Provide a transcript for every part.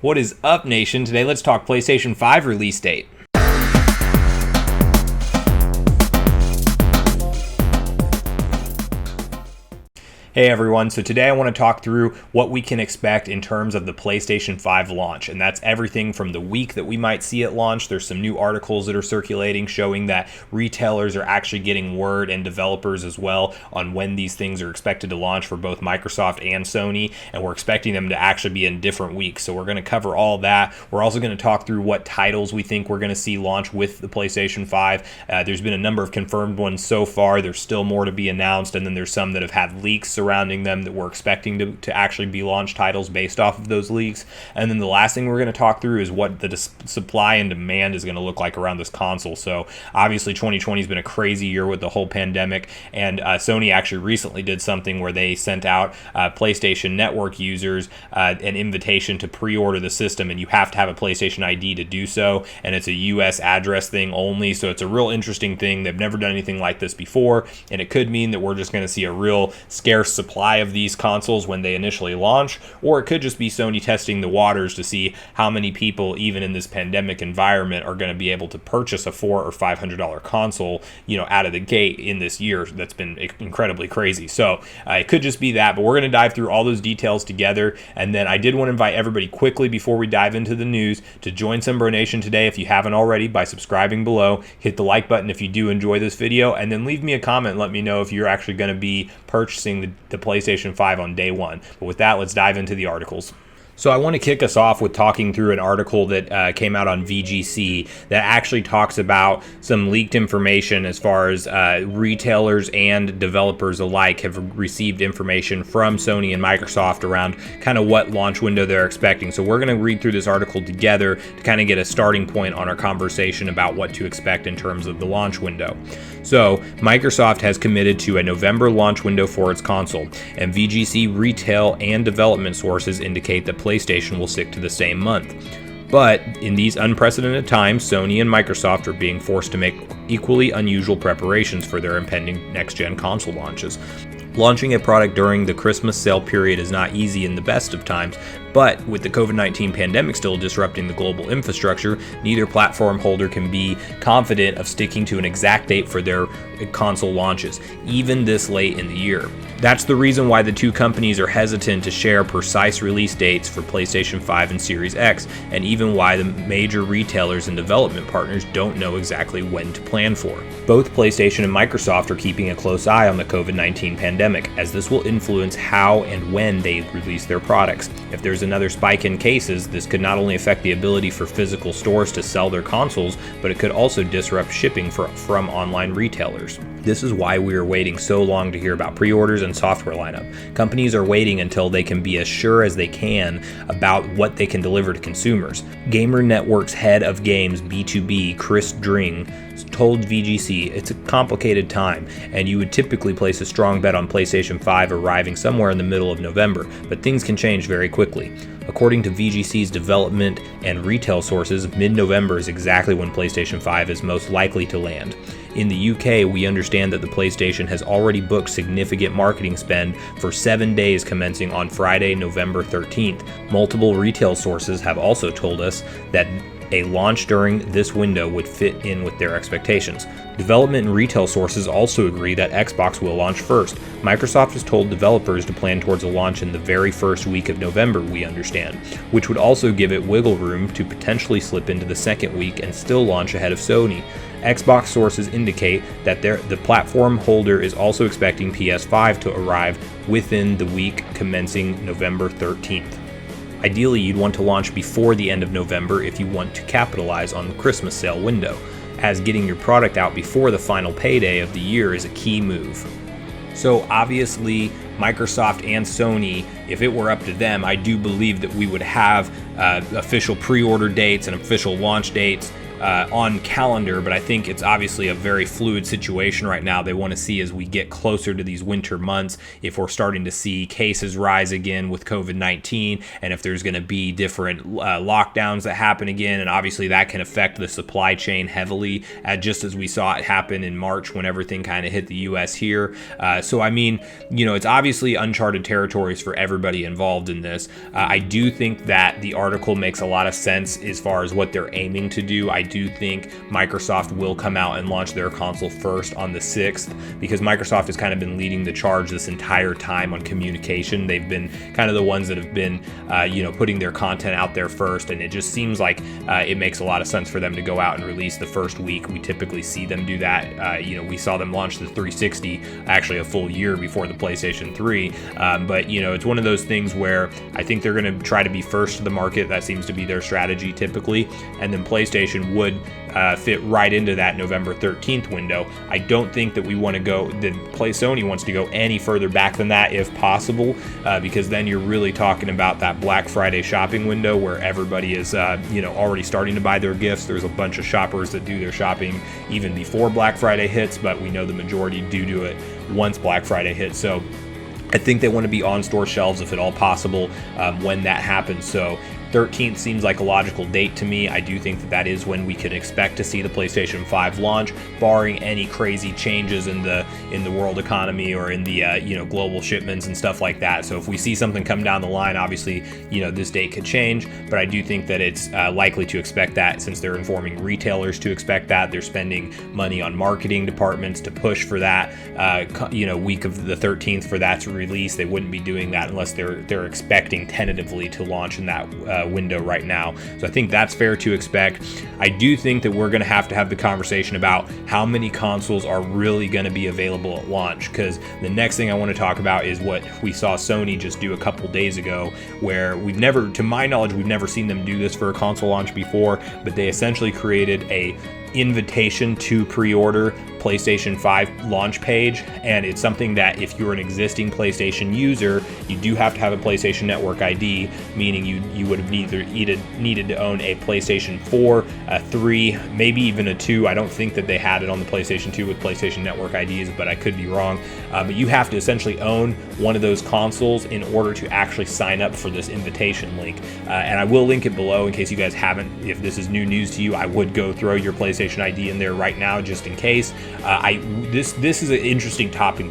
What is up, nation? Today, let's talk PlayStation 5 release date. Hey everyone, so today I want to talk through what we can expect in terms of the PlayStation 5 launch, and that's everything from the week that we might see it launch. There's some new articles that are circulating showing that retailers are actually getting word, and developers as well, on when these things are expected to launch for both Microsoft and Sony, and we're expecting them to actually be in different weeks. So we're going to cover all that. We're also going to talk through what titles we think we're going to see launch with the PlayStation 5. There's been a number of confirmed ones so far. There's still more to be announced, and then there's some that have had leaks surrounding them that we're expecting to actually be launch titles based off of those leaks. And then the last thing we're going to talk through is what the supply and demand is going to look like around this console. So obviously 2020 has been a crazy year with the whole pandemic, and Sony actually recently did something where they sent out PlayStation Network users an invitation to pre-order the system, and you have to have a PlayStation ID to do so, and it's a US address thing only. So it's a real interesting thing. They've never done anything like this before, and it could mean that we're just going to see a real scarce supply of these consoles when they initially launch, or it could just be Sony testing the waters to see how many people, even in this pandemic environment, are going to be able to purchase a $400 or $500 console, out of the gate in this year. That's been incredibly crazy. So it could just be that, but we're going to dive through all those details together. And then I did want to invite everybody quickly before we dive into the news to join Sunbro Nation today if you haven't already by subscribing below. Hit the like button if you do enjoy this video, and then leave me a comment and let me know if you're actually going to be purchasing the PlayStation 5 on day one. But with that, let's dive into the articles. So I want to kick us off with talking through an article that came out on VGC that actually talks about some leaked information as far as retailers and developers alike have received information from Sony and Microsoft around kind of what launch window they're expecting. So we're going to read through this article together to kind of get a starting point on our conversation about what to expect in terms of the launch window. So Microsoft has committed to a November launch window for its console, and VGC retail and development sources indicate that PlayStation will stick to the same month. But in these unprecedented times, Sony and Microsoft are being forced to make equally unusual preparations for their impending next-gen console launches. Launching a product during the Christmas sale period is not easy in the best of times, but with the COVID-19 pandemic still disrupting the global infrastructure, neither platform holder can be confident of sticking to an exact date for their console launches, even this late in the year. That's the reason why the two companies are hesitant to share precise release dates for PlayStation 5 and Series X, and even why the major retailers and development partners don't know exactly when to plan for. Both PlayStation and Microsoft are keeping a close eye on the COVID-19 pandemic, as this will influence how and when they release their products. If there's another spike in cases, this could not only affect the ability for physical stores to sell their consoles, but it could also disrupt shipping from online retailers. This is why we are waiting so long to hear about pre-orders and software lineup. Companies are waiting until they can be as sure as they can about what they can deliver to consumers. Gamer Network's head of games B2B, Chris Dring, told VGC it's a complicated time, and you would typically place a strong bet on PlayStation 5 arriving somewhere in the middle of November, but things can change very quickly. According to VGC's development and retail sources, mid-November is exactly when PlayStation 5 is most likely to land. In the UK, we understand that the PlayStation has already booked significant marketing spend for 7 days commencing on Friday, November 13th. Multiple retail sources have also told us that a launch during this window would fit in with their expectations. Development and retail sources also agree that Xbox will launch first. Microsoft has told developers to plan towards a launch in the very first week of November, we understand, which would also give it wiggle room to potentially slip into the second week and still launch ahead of Sony. Xbox sources indicate that the platform holder is also expecting PS5 to arrive within the week commencing November 13th. Ideally, you'd want to launch before the end of November if you want to capitalize on the Christmas sale window, as getting your product out before the final payday of the year is a key move. So obviously, Microsoft and Sony, if it were up to them, I do believe that we would have official pre-order dates and official launch dates on calendar, but I think it's obviously a very fluid situation right now. They want to see as we get closer to these winter months if we're starting to see cases rise again with COVID-19, and if there's going to be different lockdowns that happen again, and obviously that can affect the supply chain heavily, just as we saw it happen in March when everything kind of hit the US here. So I mean, it's obviously uncharted territories for everyone everybody involved in this. I do think that the article makes a lot of sense as far as what they're aiming to do. I do think Microsoft will come out and launch their console first on the 6th, because Microsoft has kind of been leading the charge this entire time on communication. They've been kind of the ones that have been, putting their content out there first, and it just seems like it makes a lot of sense for them to go out and release the first week. We typically see them do that. We saw them launch the 360 actually a full year before the PlayStation 3, but it's one of those things where I think they're going to try to be first to the market. That seems to be their strategy typically, and then PlayStation would fit right into that November 13th window. I don't think that Sony wants to go any further back than that if possible, because then you're really talking about that Black Friday shopping window where everybody is already starting to buy their gifts. There's a bunch of shoppers that do their shopping even before Black Friday hits, but we know the majority do it once Black Friday hits. So I think they want to be on store shelves if at all possible when that happens. So 13th seems like a logical date to me. I do think that is when we could expect to see the PlayStation 5 launch, barring any crazy changes in the world economy or in the global shipments and stuff like that. So if we see something come down the line, obviously this date could change, but I do think that it's likely to expect that, since they're informing retailers to expect that. They're spending money on marketing departments to push for that week of the 13th for that to release. They wouldn't be doing that unless they're expecting tentatively to launch in that window right now. So I think that's fair to expect. I do think that we're going to have the conversation about how many consoles are really going to be available at launch, because the next thing I want to talk about is what we saw Sony just do a couple days ago, where to my knowledge, we've never seen them do this for a console launch before, but they essentially created a invitation to pre-order PlayStation 5 launch page, and it's something that if you're an existing PlayStation user, you do have to have a PlayStation Network ID, meaning you would have needed to own a PlayStation 4, a 3, maybe even a 2. I don't think that they had it on the PlayStation 2 with PlayStation Network IDs, but I could be wrong. But you have to essentially own one of those consoles in order to actually sign up for this invitation link. And I will link it below in case you guys haven't. If this is new news to you, I would go throw your PlayStation ID in there right now just in case. This is an interesting topic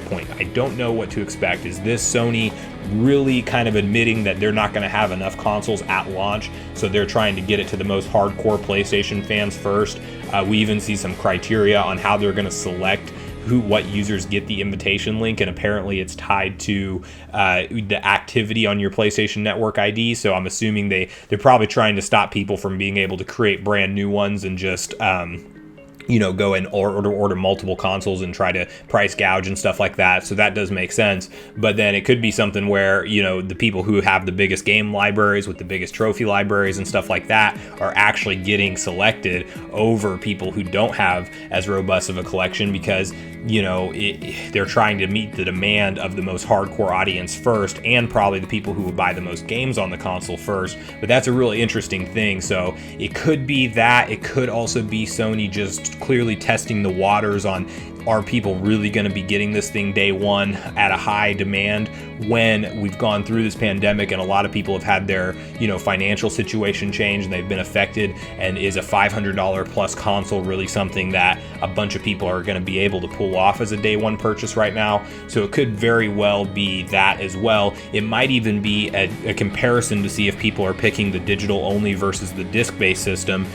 point. I don't know what to expect. Is this Sony really kind of admitting that they're not going to have enough consoles at launch, so they're trying to get it to the most hardcore PlayStation fans first? We even see some criteria on how they're going to select what users get the invitation link, and apparently it's tied to the activity on your PlayStation Network ID. So I'm assuming they're probably trying to stop people from being able to create brand new ones and just go and order multiple consoles and try to price gouge and stuff like that. So that does make sense. But then it could be something where, the people who have the biggest game libraries with the biggest trophy libraries and stuff like that are actually getting selected over people who don't have as robust of a collection, because, they're trying to meet the demand of the most hardcore audience first, and probably the people who would buy the most games on the console first. But that's a really interesting thing. So it could be that. It could also be Sony just clearly testing the waters on, are people really going to be getting this thing day one at a high demand when we've gone through this pandemic and a lot of people have had their financial situation change and they've been affected? And is a $500 plus console really something that a bunch of people are going to be able to pull off as a day one purchase right now? So it could very well be that as well. It might even be a comparison to see if people are picking the digital only versus the disc-based system.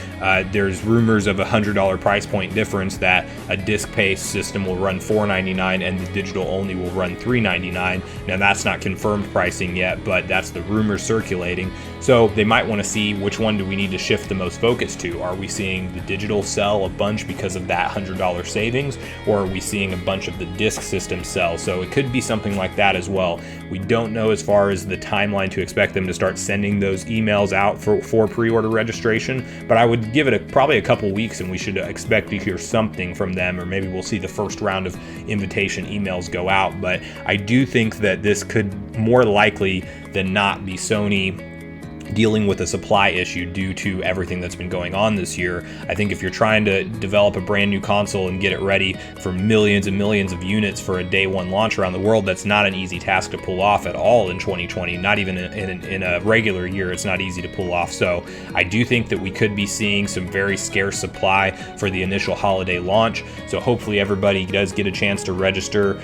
There's rumors of $100 price point difference, that a disc-based system will run $499 and the digital only will run $399. Now that's not confirmed pricing yet, but that's the rumors circulating. So they might want to see which one do we need to shift the most focus to. Are we seeing the digital sell a bunch because of that $100 savings, or are we seeing a bunch of the disc system sell? So it could be something like that as well. We don't know as far as the timeline to expect them to start sending those emails out for pre-order registration, but I would give it probably a couple weeks and we should expect to hear something from them, or maybe we'll see the first round of invitation emails go out. But I do think that this could more likely than not be Sony dealing with a supply issue due to everything that's been going on this year. I think if you're trying to develop a brand new console and get it ready for millions and millions of units for a day one launch around the world, that's not an easy task to pull off at all in 2020. Not even in a regular year, it's not easy to pull off. So I do think that we could be seeing some very scarce supply for the initial holiday launch. So hopefully everybody does get a chance to register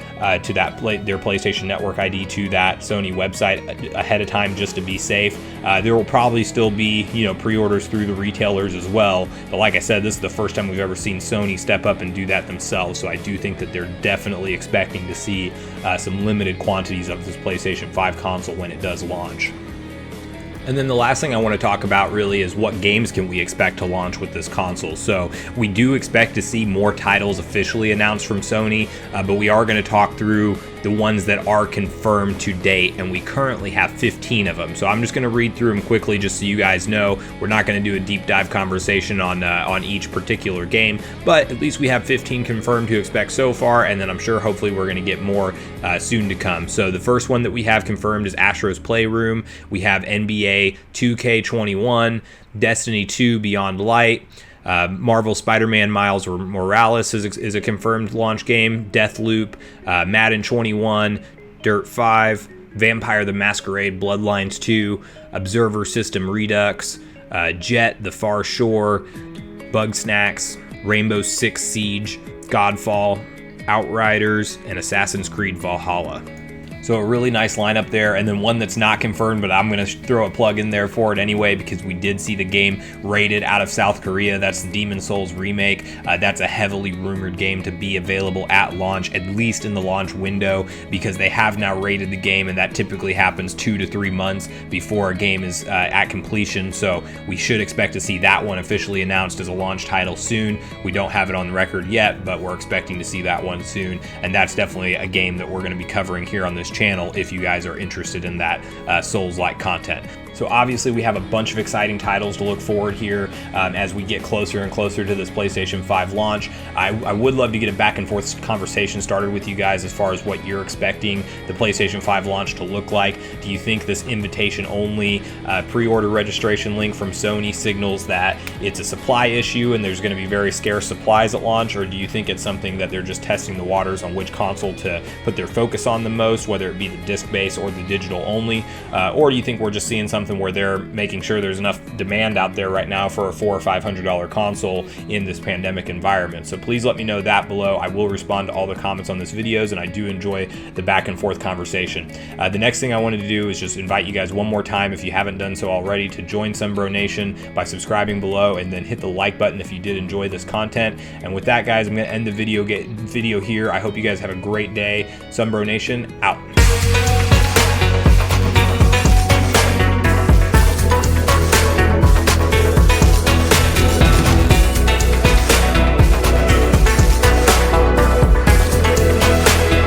to that their PlayStation Network ID to that Sony website ahead of time, just to be safe. There will probably still be, pre-orders through the retailers as well. But like I said, this is the first time we've ever seen Sony step up and do that themselves. So I do think that they're definitely expecting to see some limited quantities of this PlayStation 5 console when it does launch. And then the last thing I want to talk about really is what games can we expect to launch with this console. So we do expect to see more titles officially announced from Sony, but we are going to talk through the ones that are confirmed to date, and we currently have 15 of them. So I'm just going to read through them quickly just so you guys know. We're not going to do a deep dive conversation on each particular game, but at least we have 15 confirmed to expect so far, and then I'm sure hopefully we're going to get more soon to come. So the first one that we have confirmed is Astro's Playroom. We have NBA 2K21, Destiny 2 Beyond Light, Marvel Spider-Man Miles Morales is a confirmed launch game, Deathloop, Madden 21, Dirt 5, Vampire the Masquerade Bloodlines 2, Observer System Redux, Jet The Far Shore, Bugsnax, Rainbow Six Siege, Godfall, Outriders, and Assassin's Creed Valhalla. So a really nice lineup there. And then one that's not confirmed, but I'm going to throw a plug in there for it anyway, because we did see the game rated out of South Korea. That's the Demon's Souls remake. That's a heavily rumored game to be available at launch, at least in the launch window, because they have now rated the game, and that typically happens 2 to 3 months before a game is at completion. So we should expect to see that one officially announced as a launch title soon. We don't have it on the record yet, but we're expecting to see that one soon. And that's definitely a game that we're going to be covering here on this channel if you guys are interested in that Souls-like content. So obviously we have a bunch of exciting titles to look forward here as we get closer and closer to this PlayStation 5 launch. I would love to get a back and forth conversation started with you guys as far as what you're expecting the PlayStation 5 launch to look like. Do you think this invitation only pre-order registration link from Sony signals that it's a supply issue and there's going to be very scarce supplies at launch, or do you think it's something that they're just testing the waters on which console to put their focus on the most, whether it be the disc-based or the digital only, or do you think we're just seeing something where they're making sure there's enough demand out there right now for a $400 or $500 console in this pandemic environment? So please let me know that below. I will respond to all the comments on this videos, and I do enjoy the back and forth conversation. The next thing I wanted to do is just invite you guys one more time, if you haven't done so already, to join Sunbro Nation by subscribing below, and then hit the like button if you did enjoy this content. And with that, guys, I'm going to end the video here. I hope you guys have a great day. Sunbro Nation out.